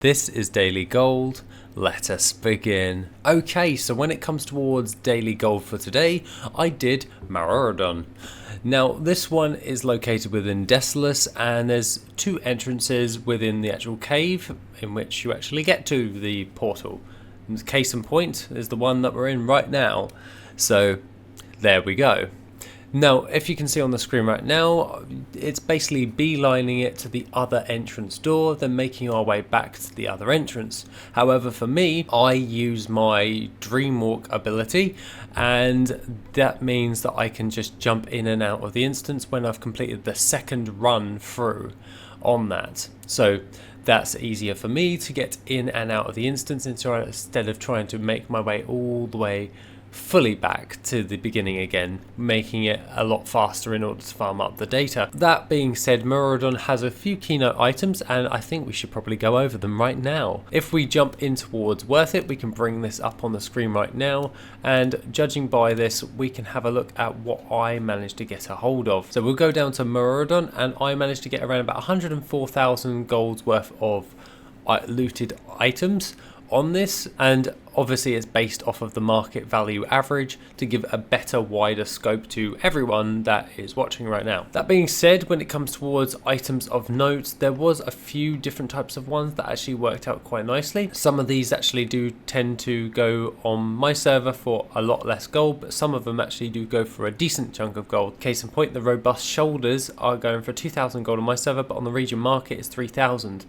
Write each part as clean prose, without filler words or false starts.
This is Daily Gold. Let us begin. Okay, so when it comes towards Daily Gold for today, I did Maraudon. Now, this one is located within Desolace, and there's two entrances within the actual cave in which you actually get to the portal. And case in point is the one that we're in right now. So, there we go. Now, if you can see on the screen right now, it's basically beelining it to the other entrance door, then making our way back to the other entrance. However, for me, I use my Dreamwalk ability, and that means that I can just jump in and out of the instance when I've completed the second run through on that. So that's easier for me to get in and out of the instance instead of trying to make my way all the way fully back to the beginning again, making it a lot faster in order to farm up the data. That being said, Maraudon has a few keynote items, and I think we should probably go over them right now. If we jump in towards Worth It, we can bring this up on the screen right now, and judging by this, we can have a look at what I managed to get a hold of. So we'll go down to Maraudon, and I managed to get around about 104,000 gold's worth of looted items on this, and obviously it's based off of the market value average to give a better, wider scope to everyone that is watching right now. That being said, when it comes towards items of note, there was a few different types of ones that actually worked out quite nicely. Some of these actually do tend to go on my server for a lot less gold, but some of them actually do go for a decent chunk of gold. Case in point, the robust shoulders are going for 2,000 gold on my server, but on the region market it's 3,000.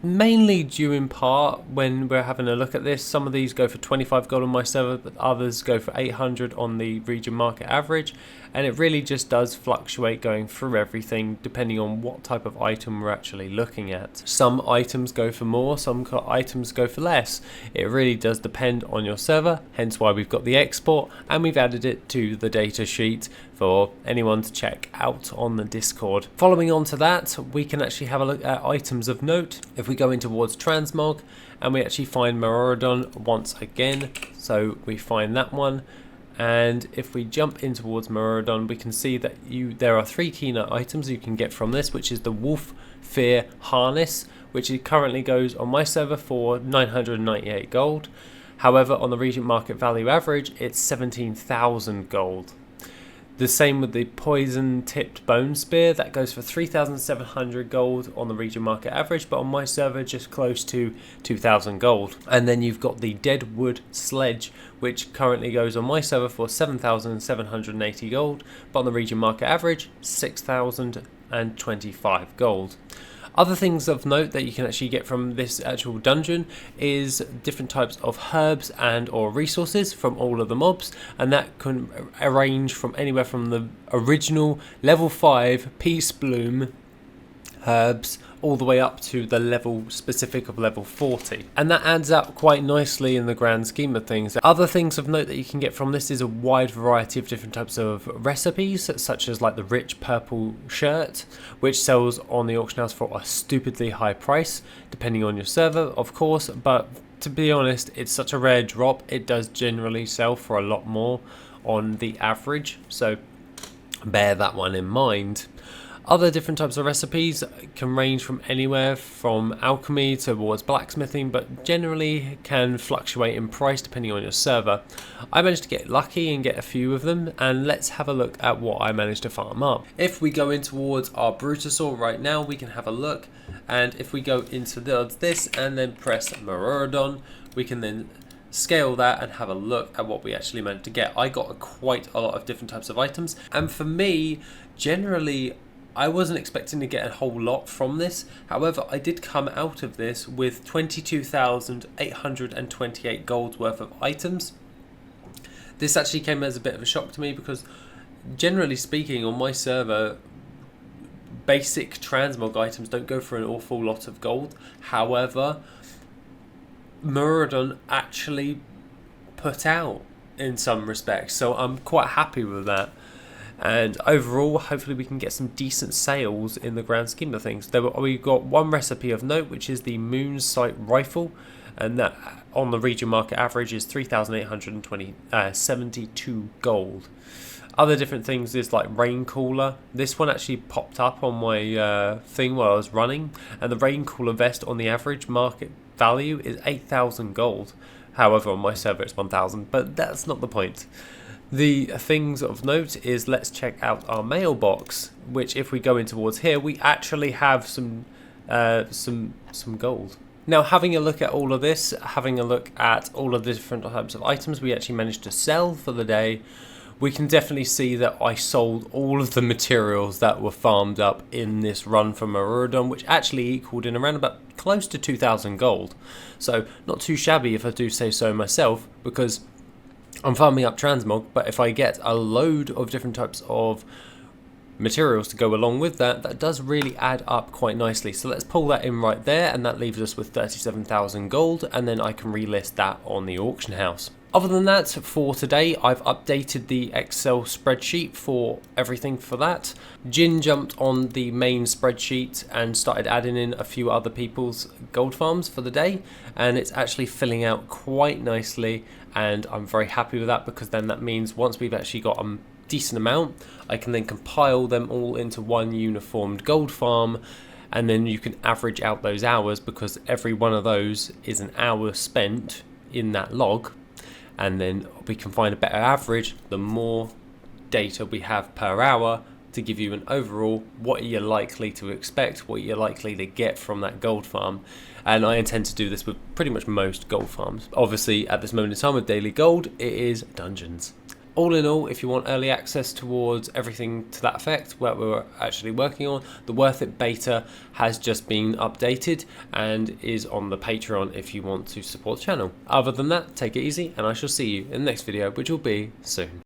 Mainly due in part when we're having a look at this, some of these go for 25 gold on my server, but others go for 800 on the region market average, and it really just does fluctuate going through everything depending on what type of item we're actually looking at. Some items go for more, some items go for less. It really does depend on your server, hence why we've got the export and we've added it to the data sheet for anyone to check out on the Discord. Following on to that, we can actually have a look at items of note. If we go in towards Transmog and we actually find Maraudon once again, so we find that one, and if we jump in towards Maraudon, we can see that there are three keynote items you can get from this, which is the Wolf Fear Harness, which it currently goes on my server for 998 gold. However, on the region market value average, it's 17,000 gold. The same with the Poison Tipped Bone Spear, that goes for 3,700 gold on the region market average, but on my server just close to 2,000 gold. And then you've got the Deadwood Sledge, which currently goes on my server for 7,780 gold, but on the region market average 6,025 gold. Other things of note that you can actually get from this actual dungeon is different types of herbs and or resources from all of the mobs, and that can range from anywhere from the original level 5 Peace Bloom herbs all the way up to the level specific of level 40, and that adds up quite nicely in the grand scheme of things. Other things of note that you can get from this is a wide variety of different types of recipes, such as like the rich purple shirt, which sells on the auction house for a stupidly high price depending on your server, of course, but to be honest, it's such a rare drop, it does generally sell for a lot more on the average, so bear that one in mind. Other different types of recipes can range from anywhere from alchemy towards blacksmithing, but generally can fluctuate in price depending on your server. I managed to get lucky and get a few of them, and let's have a look at what I managed to farm up. If we go in towards our Brutasaur right now, we can have a look, and if we go into this and then press Maraudon, we can then scale that and have a look at what we actually managed to get. I got quite a lot of different types of items, and for me, generally, I wasn't expecting to get a whole lot from this. However, I did come out of this with 22,828 gold worth of items. This actually came as a bit of a shock to me because generally speaking on my server, basic transmog items don't go for an awful lot of gold. However, Maraudon actually put out in some respects, so I'm quite happy with that. And overall, hopefully we can get some decent sales in the grand scheme of things. We've got one recipe of note, which is the Moon Sight Rifle, and that on the region market average is 3,872 gold. Other different things is like rain cooler. This one actually popped up on my thing while I was running, and the rain cooler vest on the average market value is 8,000 gold. However, on my server it's 1,000, but that's not the point. The things of note is, let's check out our mailbox, which if we go in towards here, we actually have some gold. Now, having a look at all of this, having a look at all of the different types of items we actually managed to sell for the day, we can definitely see that I sold all of the materials that were farmed up in this run for Maraudon, which actually equaled in around about close to 2,000 gold. So not too shabby if I do say so myself, because I'm farming up transmog, but if I get a load of different types of materials to go along with that, that does really add up quite nicely. So let's pull that in right there, and that leaves us with 37,000 gold, and then I can relist that on the auction house. Other than that, for today, I've updated the Excel spreadsheet for everything for that. Jin jumped on the main spreadsheet and started adding in a few other people's gold farms for the day, and it's actually filling out quite nicely, and I'm very happy with that, because then that means once we've actually got a decent amount, I can then compile them all into one uniformed gold farm, and then you can average out those hours, because every one of those is an hour spent in that log. And then we can find a better average the more data we have per hour, to give you an overall what you're likely to expect, what you're likely to get from that gold farm. And I intend to do this with pretty much most gold farms. Obviously at this moment in time with daily gold, it is dungeons. All in all, if you want early access towards everything to that effect, what we're actually working on, the Worth It beta has just been updated and is on the Patreon if you want to support the channel. Other than that, take it easy, and I shall see you in the next video, which will be soon.